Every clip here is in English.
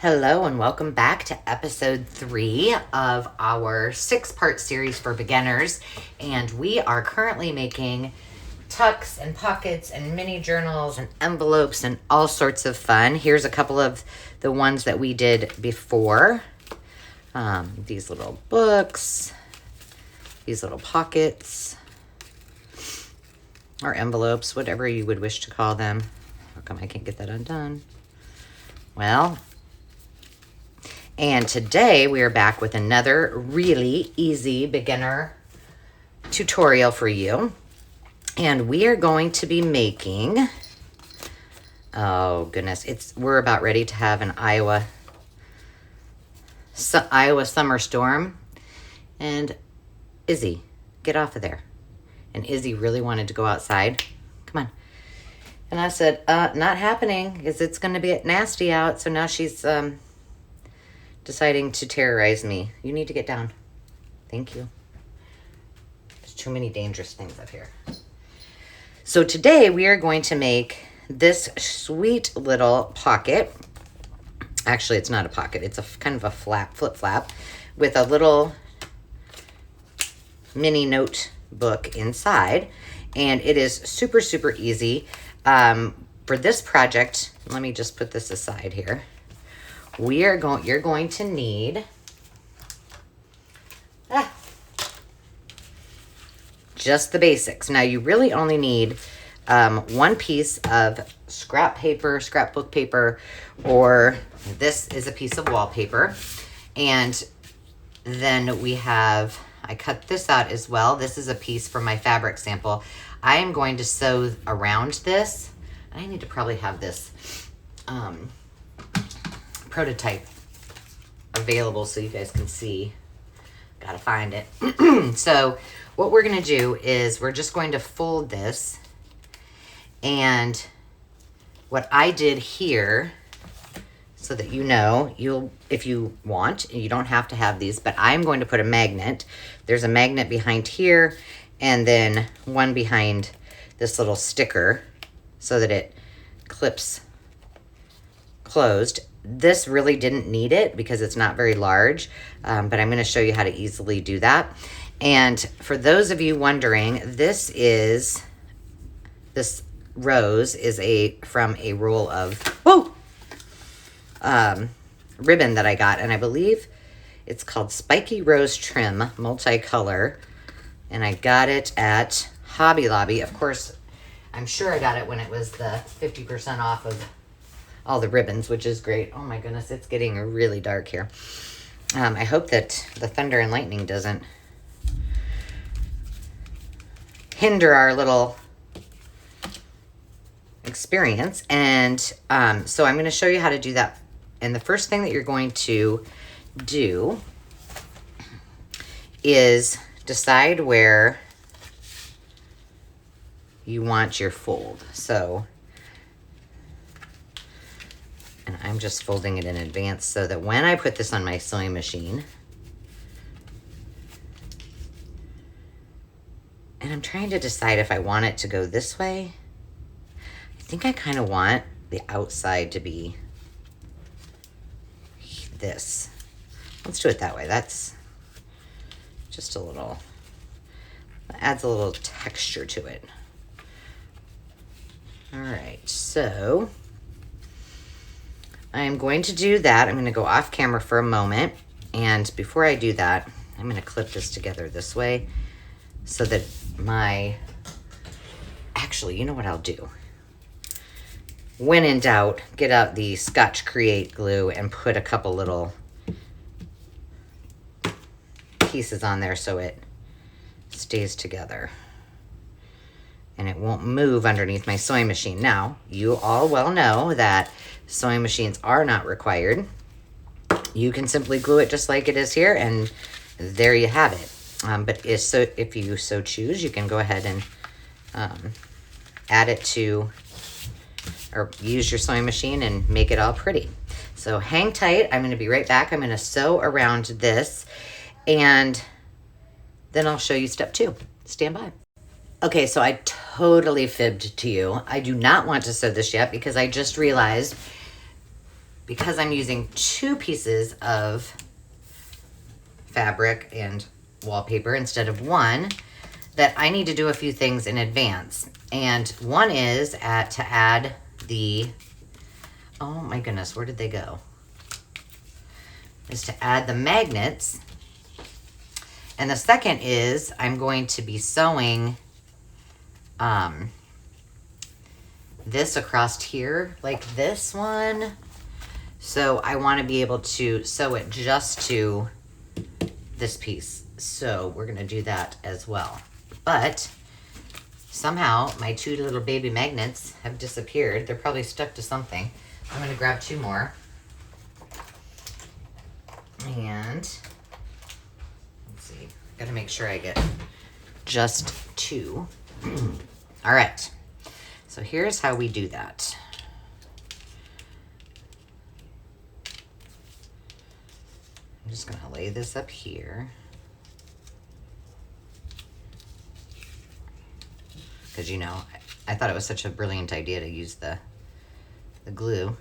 Hello and welcome back to episode 3 of our 6-part series for beginners. And we are currently making tucks and pockets and mini journals and envelopes and all sorts of fun. Here's a couple of the ones that we did before. These little books, these little pockets, or envelopes, whatever you would wish to call them. How come I can't get that undone? Well, and today we are back with another really easy beginner tutorial for you. And we are going to be making, oh goodness, we're about ready to have an Iowa summer storm. And Izzy, get off of there. And Izzy really wanted to go outside. Come on. And I said, not happening, because it's going to be nasty out. So now she's deciding to terrorize me. You need to get down. Thank you. There's too many dangerous things up here. So today we are going to make this sweet little pocket. Actually, it's not a pocket. It's a kind of a flip flap with a little mini notebook inside. And it is super, super easy. For this project, let me just put this aside here. You're going to need just the basics. Now you really only need one piece of scrapbook paper, or this is a piece of wallpaper. And then we have, I cut this out as well. This is a piece for my fabric sample. I am going to sew around this. I need to probably have this prototype available so you guys can see. Gotta find it. So what we're gonna do is we're just going to fold this, and what I did here, so that you know, if you want, you don't have to have these, but I'm going to put a magnet. There's a magnet behind here, and then one behind this little sticker so that it clips closed. This really didn't need it because it's not very large, but I'm going to show you how to easily do that. And for those of you wondering, this rose is from a roll of ribbon that I got, and I believe it's called Spiky Rose Trim Multicolor, and I got it at Hobby Lobby. Of course, I'm sure I got it when it was the 50% off of all the ribbons, which is great. Oh my goodness, it's getting really dark here. I hope that the thunder and lightning doesn't hinder our little experience. And so I'm going to show you how to do that. And the first thing that you're going to do is decide where you want your fold. So, and I'm just folding it in advance so that when I put this on my sewing machine, and I'm trying to decide if I want it to go this way. I think I kind of want the outside to be this. Let's do it that way. That's just a little, adds a little texture to it. All right, so I'm going to do that. I'm going to go off camera for a moment. And before I do that, I'm going to clip this together this way so that actually, you know what I'll do? When in doubt, get out the Scotch Create glue and put a couple little pieces on there so it stays together and it won't move underneath my sewing machine. Now, you all well know that sewing machines are not required. You can simply glue it just like it is here, and there you have it. But if you so choose, you can go ahead and add it to, or use your sewing machine and make it all pretty. So hang tight. I'm going to be right back. I'm going to sew around this, and then I'll show you step 2. Stand by. Okay, so I totally fibbed to you. I do not want to sew this yet because I just realized because I'm using 2 pieces of fabric and wallpaper instead of 1, that I need to do a few things in advance. And one is to add the, oh my goodness, where did they go? Is to add the magnets. And the second is I'm going to be sewing this across here, like this one. So I want to be able to sew it just to this piece. So we're going to do that as well. But somehow my 2 little baby magnets have disappeared. They're probably stuck to something. I'm going to grab 2 more. And let's see, got to make sure I get just 2. All right. So here's how we do that. I'm just going to lay this up here. Because, you know, I thought it was such a brilliant idea to use the glue.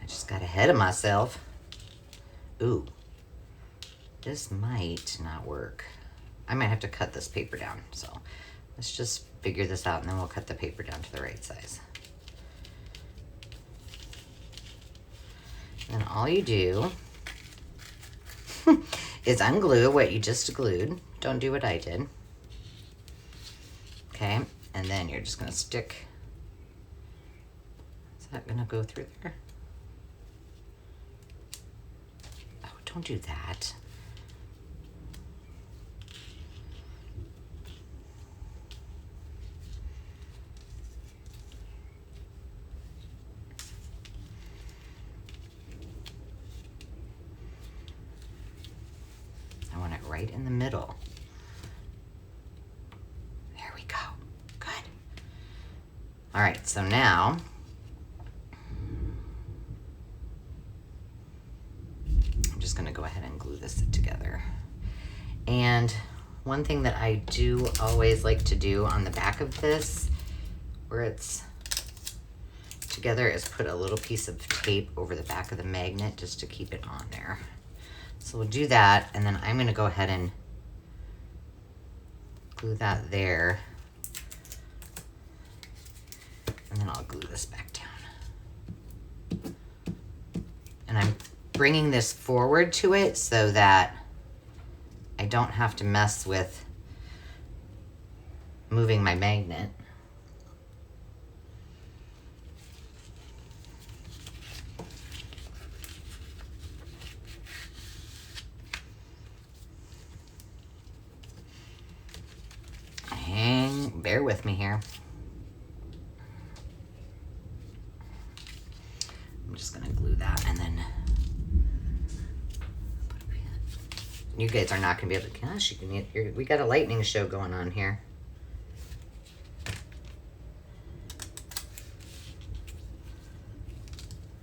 I just got ahead of myself. Ooh, this might not work. I might have to cut this paper down. So let's just figure this out, and then we'll cut the paper down to the right size. And all you do is unglue what you just glued. Don't do what I did. Okay, and then you're just gonna stick. Is that gonna go through there? Oh, don't do that. I want it right in the middle. There we go. Good. All right, so now I'm just gonna go ahead and glue this together. And one thing that I do always like to do on the back of this, where it's together, is put a little piece of tape over the back of the magnet just to keep it on there. So we'll do that, and then I'm gonna go ahead and glue that there. And then I'll glue this back down. And I'm bringing this forward to it so that I don't have to mess with moving my magnet. Bear with me here. I'm just gonna glue that, and then you guys are not gonna be able to. Gosh, we got a lightning show going on here.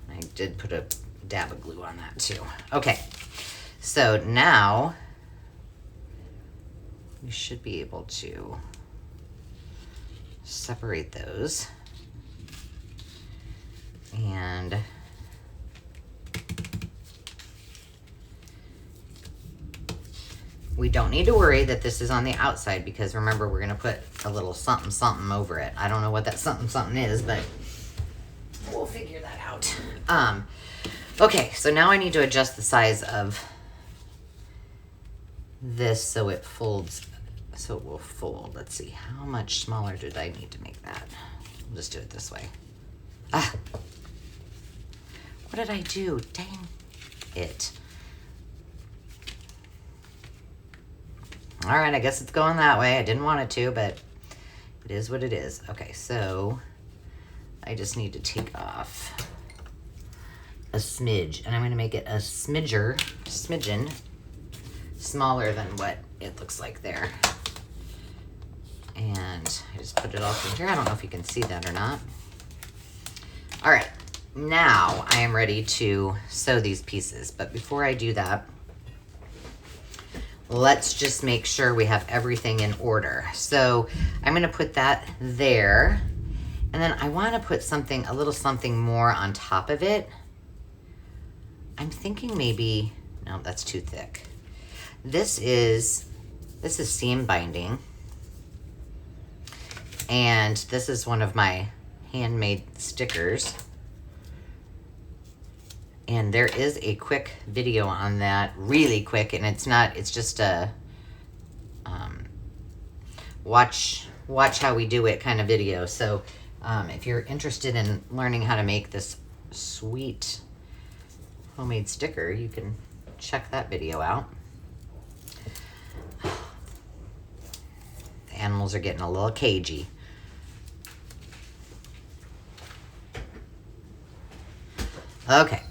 I did put a dab of glue on that too. Okay, so now we should be able to separate those. And we don't need to worry that this is on the outside, because remember, we're gonna put a little something something over it. I don't know what that something something is, but we'll figure that out. Okay, so now I need to adjust the size of this so it folds. So it will fold. Let's see, how much smaller did I need to make that? We'll just do it this way. Ah! What did I do? Dang it. All right, I guess it's going that way. I didn't want it to, but it is what it is. Okay, so I just need to take off a smidge, and I'm gonna make it a smidgen smaller than what it looks like there. And I just put it all through here. I don't know if you can see that or not. All right, now I am ready to sew these pieces. But before I do that, let's just make sure we have everything in order. So I'm going to put that there. And then I want to put something, a little something more on top of it. I'm thinking maybe, no, that's too thick. This is seam binding. And this is one of my handmade stickers. And there is a quick video on that, really quick, and it's just a watch how we do it kind of video. So if you're interested in learning how to make this sweet homemade sticker, you can check that video out. The animals are getting a little cagey. Okay.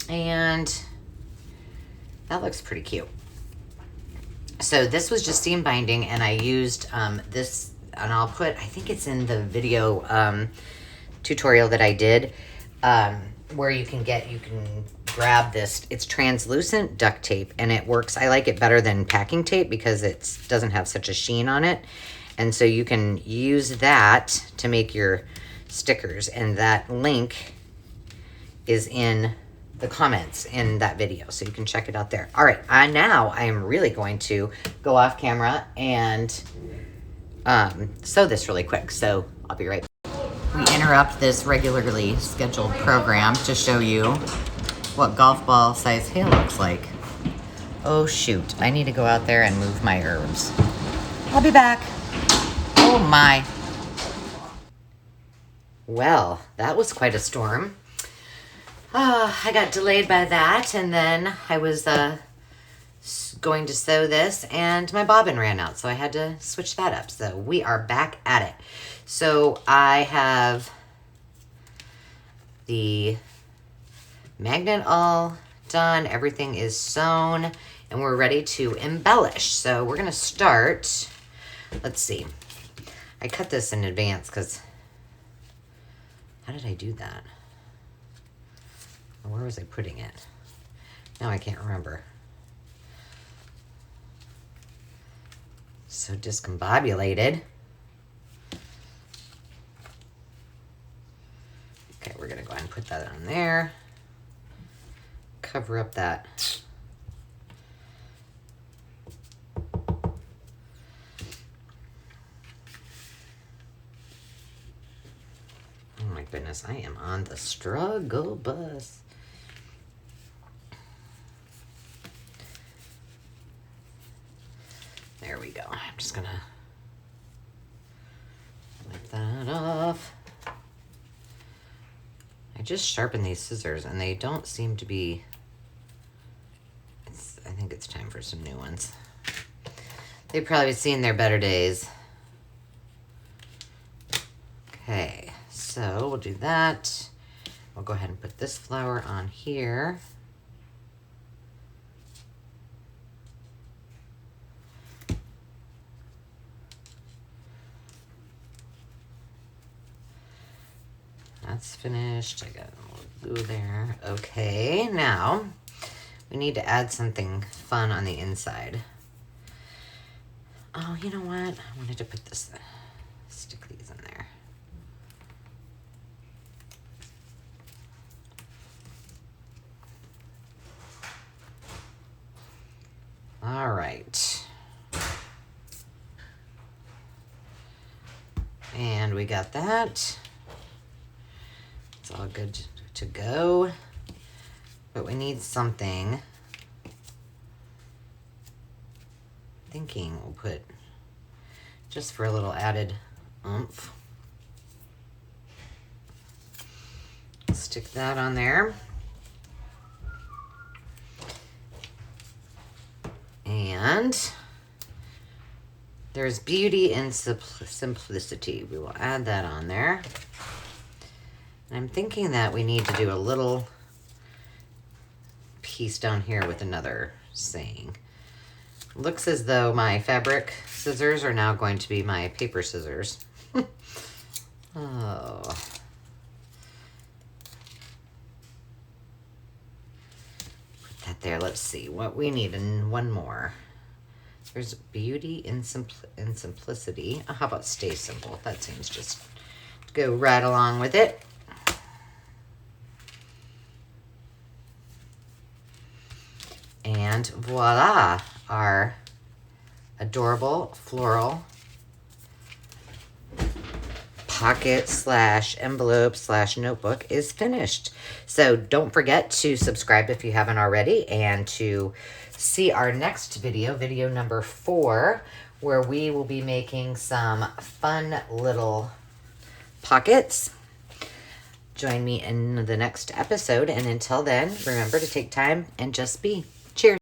And that looks pretty cute. So this was just seam binding, and I used this, and I'll put, I think it's in the video tutorial that I did, where you can grab this. It's translucent duct tape, and it works. I like it better than packing tape because it doesn't have such a sheen on it. And so you can use that to make your stickers, and that link is in the comments in that video, so you can check it out there. All right, now I am really going to go off camera and sew this really quick, so I'll be right back. We interrupt this regularly scheduled program to show you what golf ball size hail looks like. Oh shoot, I need to go out there and move my herbs. I'll be back. Oh my. Well, that was quite a storm. I got delayed by that, and then I was going to sew this, and my bobbin ran out, so I had to switch that up. So we are back at it. So I have the magnet all done. Everything is sewn, and we're ready to embellish. So we're going to start. Let's see. I cut this in advance because how did I do that? Where was I putting it? Now I can't remember. So discombobulated. Okay, we're gonna go ahead and put that on there. Cover up that. Oh my goodness, I am on the struggle bus. There we go. I'm just gonna wipe that off. I just sharpened these scissors and they don't seem to be, I think it's time for some new ones. They've probably seen their better days. Okay, so we'll do that. We'll go ahead and put this flower on here. That's finished. I got a little glue there. Okay, now we need to add something fun on the inside. Oh, you know what? I wanted to put this, stick these in there. All right. And we got that. It's all good to go, but we need something. Thinking we'll put, just for a little added oomph, stick that on there. And there's beauty in simplicity. We will add that on there. And I'm thinking that we need to do a little piece down here with another saying. Looks as though my fabric scissors are now going to be my paper scissors. Oh. Put that there. Let's see what we need, and one more. There's beauty in simplicity. How about stay simple? That seems just to go right along with it. And voila, our adorable floral pocket slash envelope slash notebook is finished. So don't forget to subscribe if you haven't already, and to see our next video, video number 4, where we will be making some fun little pockets. Join me in the next episode, and until then, remember to take time and just be. Cheers.